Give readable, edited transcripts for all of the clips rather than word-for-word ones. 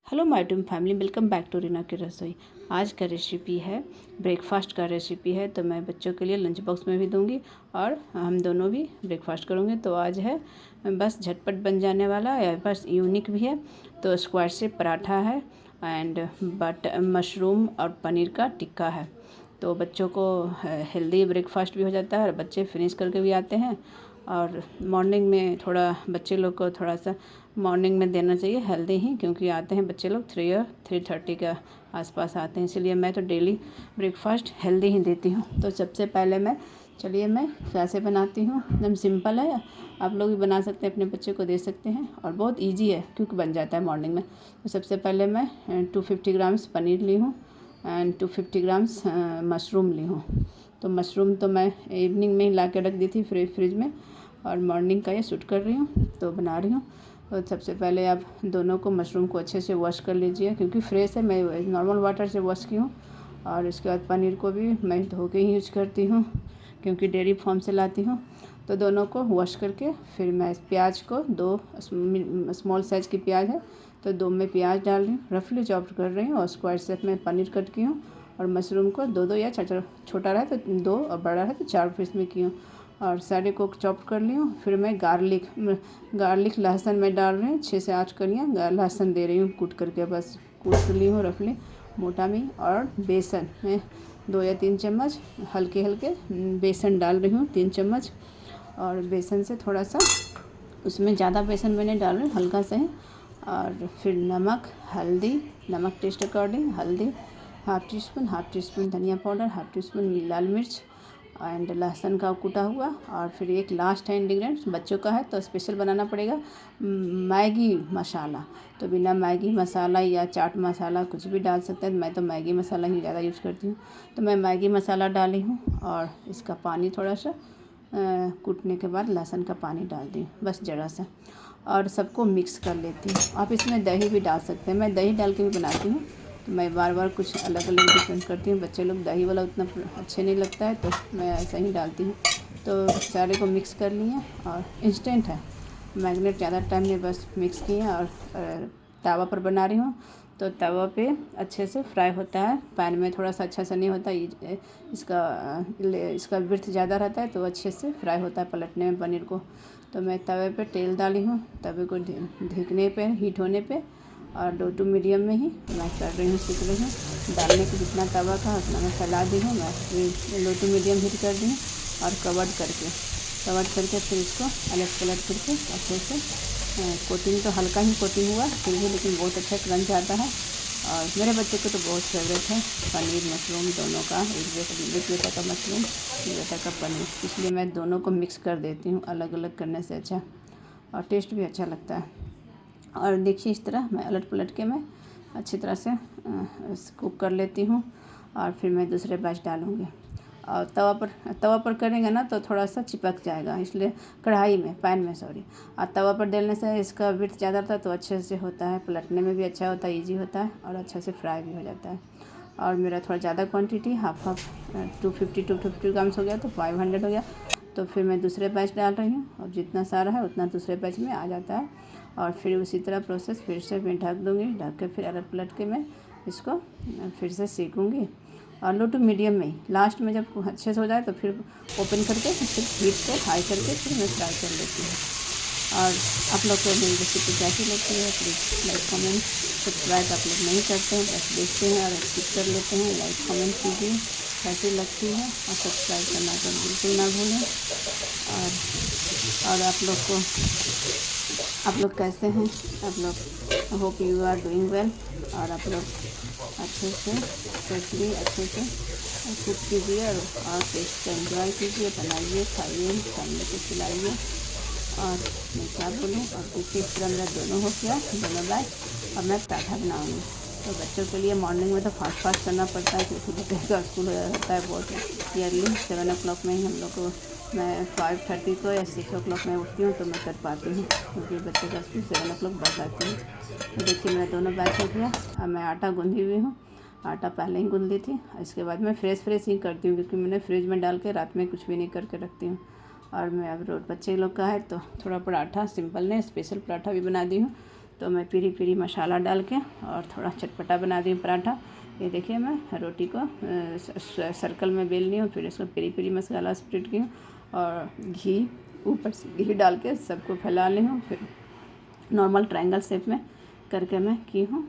Hello my dream family, welcome back to Reena की रसोई। आज का रेसिपी है ब्रेकफास्ट का रेसिपी है, तो मैं बच्चों के लिए लंच बॉक्स में भी दूंगी और हम दोनों भी ब्रेकफास्ट करेंगे। तो आज है बस झटपट बन जाने वाला है, बस यूनिक भी है। तो स्क्वायर से पराठा है एंड मशरूम और पनीर का टिक्का है। तो बच्चों को हेल्दी ब्रेकफास्ट भी हो जाता है और बच्चे फिनिश करके भी आते हैं। और मॉर्निंग में थोड़ा बच्चे लोग को थोड़ा सा मॉर्निंग में देना चाहिए हेल्दी ही, क्योंकि आते हैं बच्चे लोग 3 या 3:30 के आसपास आते हैं, इसलिए मैं तो डेली ब्रेकफास्ट हेल्दी ही देती हूँ। तो सबसे पहले मैं कैसे बनाती हूँ। एकदम सिंपल है, आप लोग भी बना सकते हैं, अपने बच्चे को दे सकते हैं और बहुत इजी है क्योंकि बन जाता है मॉर्निंग में। तो सबसे पहले मैं 250 ग्राम्स पनीर ली हूँ एंड 250 ग्राम्स मशरूम ली हूँ। तो मशरूम तो मैं इवनिंग में ही ला के रख दी थी फ्रिज में, और मॉर्निंग का ये शूट कर रही हूँ तो बना रही हूँ। तो सबसे पहले आप दोनों को मशरूम को अच्छे से वॉश कर लीजिए, क्योंकि फ्रेश है, मैं नॉर्मल वाटर से वॉश की हूँ। और इसके बाद पनीर को भी मैं धो के ही यूज करती हूँ, क्योंकि डेयरी फार्म से लाती हूँ। तो दोनों को वॉश करके फिर मैं प्याज को 2 स्मॉल साइज़ की प्याज है तो 2 में प्याज डाल रही हूँ, रफली चॉप कर रही हूँ। और स्क्वायर शेप में पनीर कट की हूँ और मशरूम को 2-2 या छोटा रहा तो 2 और बड़ा है तो 4 पीस में की हूँ और सारे को चॉप कर ली हूँ। फिर मैं गार्लिक लहसुन में डाल रही हूँ, 6 से 8 कलियाँ लहसुन दे रही हूँ कूट करके, बस कूट ली हूँ रफली मोटा में। और बेसन में 2 या 3 चम्मच हल्के बेसन डाल रही हूँ, 3 चम्मच। और बेसन से थोड़ा सा, उसमें ज़्यादा बेसन मैंने डाल रही हूँ, हल्का सा है। और फिर नमक टेस्ट अकॉर्डिंग, हल्दी हाफ टी स्पून धनिया पाउडर, हाफ टी स्पून लाल मिर्च एंड लहसुन का कूटा हुआ। और फिर एक लास्ट है इंग्रेडिएंट्स, बच्चों का है तो स्पेशल बनाना पड़ेगा, मैगी मसाला। तो बिना मैगी मसाला या चाट मसाला कुछ भी डाल सकते हैं, मैं तो मैगी मसाला ही ज़्यादा यूज़ करती हूँ। तो मैं मैगी मसाला डाली हूँ और इसका पानी थोड़ा सा कूटने के बाद लहसुन का पानी डाल दी, बस ज़रा सा, और सबको मिक्स कर लेती हूँ। आप इसमें दही भी डाल सकते हैं, मैं दही डाल के भी बनाती हूँ। तो मैं बार कुछ अलग अलग डिफरेंट करती हूँ, बच्चे लोग दही वाला उतना अच्छे नहीं लगता है तो मैं ऐसा ही डालती हूँ। तो सारे को मिक्स कर लिए और इंस्टेंट है, मैगनेट ज़्यादा टाइम नहीं, बस मिक्स किए। और तवा पर बना रही हूँ तो तवा पे अच्छे से फ्राई होता है, पैन में थोड़ा सा अच्छा सा नहीं होता, इसका विड्थ ज़्यादा रहता है तो अच्छे से फ्राई होता है पलटने में पनीर को। तो मैं तवे पे तेल डाली हूँ, तवे को ढकने पे, हीट होने पे, और 2 टू मीडियम में ही मैं कर रही हूँ, सीख रही हूँ। डालने के जितना तवा था उतना मैं फैला दी हूँ, मैं फिर लो टू मीडियम हीट कर दी हूँ और कवर्ड करके फिर इसको अलग पलट करके अच्छे से कोटिंग, तो हल्का ही कोटिंग हुआ फिर भी, लेकिन बहुत अच्छा क्रंच आता है। और मेरे बच्चे को तो बहुत फेवरेट है पनीर मशरूम दोनों का, एक बेटा का मशरूम, एक बेटा का पनीर, इसलिए मैं दोनों को मिक्स कर देती हूँ, अलग अलग करने से अच्छा और टेस्ट भी अच्छा लगता है। और देखिए इस तरह मैं अलट पलट के मैं अच्छी तरह से कुक कर लेती हूँ। और फिर मैं दूसरे बैच डालूँगी। और तवा पर करेंगे ना तो थोड़ा सा चिपक जाएगा, इसलिए पैन में सॉरी। और तवा पर डालने से इसका विड्थ ज़्यादा रहता है तो अच्छे से होता है, पलटने में भी अच्छा होता है, ईजी होता है और अच्छा से फ्राई भी हो जाता है। और मेरा थोड़ा ज़्यादा क्वांटिटी हाफ 250 ग्राम्स हो गया तो 500 हो गया। तो फिर मैं दूसरे बैच डाल रही हूँ, और जितना सारा है उतना दूसरे बैच में आ जाता है। और फिर उसी तरह प्रोसेस फिर से मैं ढक दूँगी, ढक के फिर अलट पलट के मैं इसको फिर से सेकूँगी, और लो टू मीडियम में ही। लास्ट में जब अच्छे से हो जाए तो फिर ओपन करके फिर हीट को हाई करके फिर मैं फ्राई कर लेती हूँ। और आप लोग को मेरी रेसिपी कैसी लगती है प्लीज़ लाइक कमेंट, सब्सक्राइब आप लोग नहीं करते हैं, बस देखते हैं और स्किप कर लेते हैं, लाइक कमेंट कीजिए कैसी लगती है, और सब्सक्राइब करना तो बिल्कुल ना भूलें। और आप लोग कैसे हैं, आप लोग hope you are doing well. और आप लोग अच्छे से सेफली अच्छे से कुक कीजिए और टेस्ट को एंजॉय कीजिए, बनाइए, खाइए, फैमिली को खिलाइए। और मैं क्या बोलूँ, और देखिए इस तरह मेरा दोनों हो गया, दोनों बैच। और मैं पराठा बनाऊँगी, तो बच्चों के लिए मॉर्निंग में तो फास्ट करना पड़ता है, क्योंकि बच्चे का स्कूल होता है बहुत ईयरली 7 o'clock में ही हम लोग को, मैं 5:30 को या 6 o'clock में उठती हूँ तो मैं कर पाती हूँ, क्योंकि बच्चे का स्कूल 7 o'clock बस आती है। तो देखिए मेरा दोनों बैच हो गया। अब मैं आटा गूँधी हुई हूँ, आटा पहले ही गूँध दी थी। इसके बाद मैं फ्रेश ही करती हूँ, क्योंकि मैंने फ्रिज में डाल के रात में कुछ भी नहीं करके रखती हूँ। और मैं अब रोज बच्चे लोग का है तो थोड़ा पराठा सिंपल ने स्पेशल पराठा भी बना दी हूँ। तो मैं पीरी पीरी मसाला डाल के और थोड़ा चटपटा बना दी हूँ पराठा। ये देखिए मैं रोटी को सर्कल में बेल ली हूँ, फिर इसको पीरी पीरी मसाला स्प्रेड की हूँ और घी ऊपर से घी डाल के सबको फैला ली हूँ। फिर नॉर्मल ट्रायंगल शेप में करके मैं की हूँ।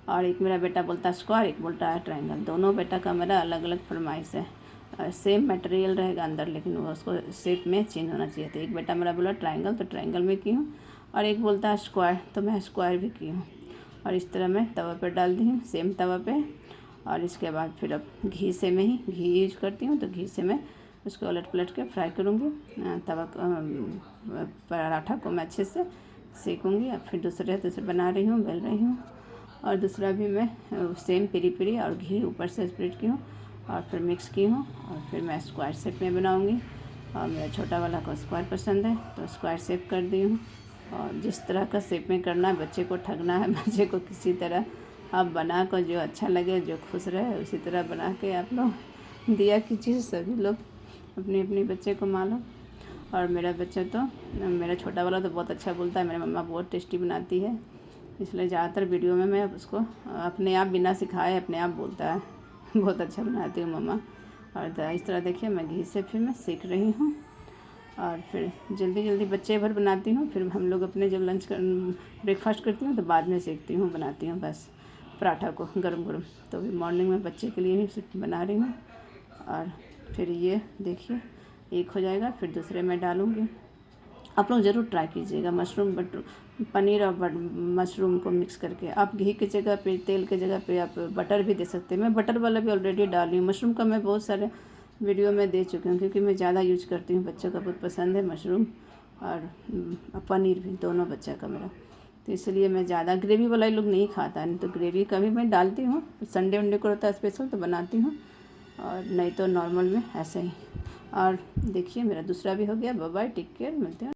और एक मेरा बेटा बोलता है स्क्वायर, एक बोलता है ट्रायंगल। दोनों बेटा का मेरा अलग अलग फरमाइश है। सेम मटेरियल रहेगा अंदर, लेकिन वो उसको शेप में चेंज होना चाहिए। तो एक बेटा मेरा बोला ट्रायंगल, तो ट्रायंगल में की हूँ, और एक बोलता है स्क्वायर, तो मैं स्क्वायर भी की हूँ। और इस तरह मैं तवा पर डाल दी हूँ, सेम तवा पे। और इसके बाद फिर अब घी से मैं ही घी यूज करती हूँ, तो घी से मैं उसको उलट पलट के फ्राई करूँगी। पराठा को मैं अच्छे से सेकूँगी। अब फिर दूसरे बना रही हूँ, बेल रही हूँ। और दूसरा भी मैं सेम पीरी पीरी और घी ऊपर से स्प्रेड की हूँ और फिर मिक्स की हूँ। और फिर मैं स्क्वायर शेप में बनाऊँगी। और मेरा छोटा वाला को स्क्वायर पसंद है, तो स्क्वायर शेप कर दी हूँ। और जिस तरह का शेप में करना है, बच्चे को ठगना है, बच्चे को किसी तरह आप बना कर जो अच्छा लगे, जो खुश रहे, उसी तरह बना के आप लोग दिया कीजिए। सभी लोग अपने अपने बच्चे को मानो। और मेरा बच्चा तो, मेरा छोटा वाला तो बहुत अच्छा बोलता है, मेरी मम्मा बहुत टेस्टी बनाती है। इसलिए ज़्यादातर वीडियो में मैं उसको अपने आप बिना सिखाए अपने आप बोलता है बहुत अच्छा बनाती हूँ मम्मा। और इस तरह देखिए मैं घी से फिर मैं सीख रही हूँ। और फिर जल्दी जल्दी बच्चे भर बनाती हूँ। फिर हम लोग अपने जब ब्रेकफास्ट करती हूँ तो बाद में सेकती हूँ, बनाती हूँ बस पराठा को गरम गरम। तो भी मॉर्निंग में बच्चे के लिए ही बना रही हूँ। और फिर ये देखिए एक हो जाएगा, फिर दूसरे में डालूँगी। आप लोग ज़रूर ट्राई कीजिएगा पनीर और मशरूम को मिक्स करके। आप घी की जगह पे, तेल की जगह पे आप बटर भी दे सकते हैं। मैं बटर वाला भी ऑलरेडी डाली हूँ। मशरूम का मैं बहुत सारे वीडियो में दे चुकी हूँ, क्योंकि मैं ज़्यादा यूज करती हूँ। बच्चों का बहुत पसंद है मशरूम और पनीर भी, दोनों बच्चा का मेरा। तो इसलिए मैं ज़्यादा ग्रेवी वाला लोग नहीं खाता है, नहीं तो ग्रेवी कभी मैं डालती हूँ। संडे वनडे को रहता है स्पेशल तो बनाती हूँ, और नहीं तो नॉर्मल में ऐसे ही। और देखिए मेरा दूसरा भी हो गया। बाय बाय, टेक केयर, मिलते हैं।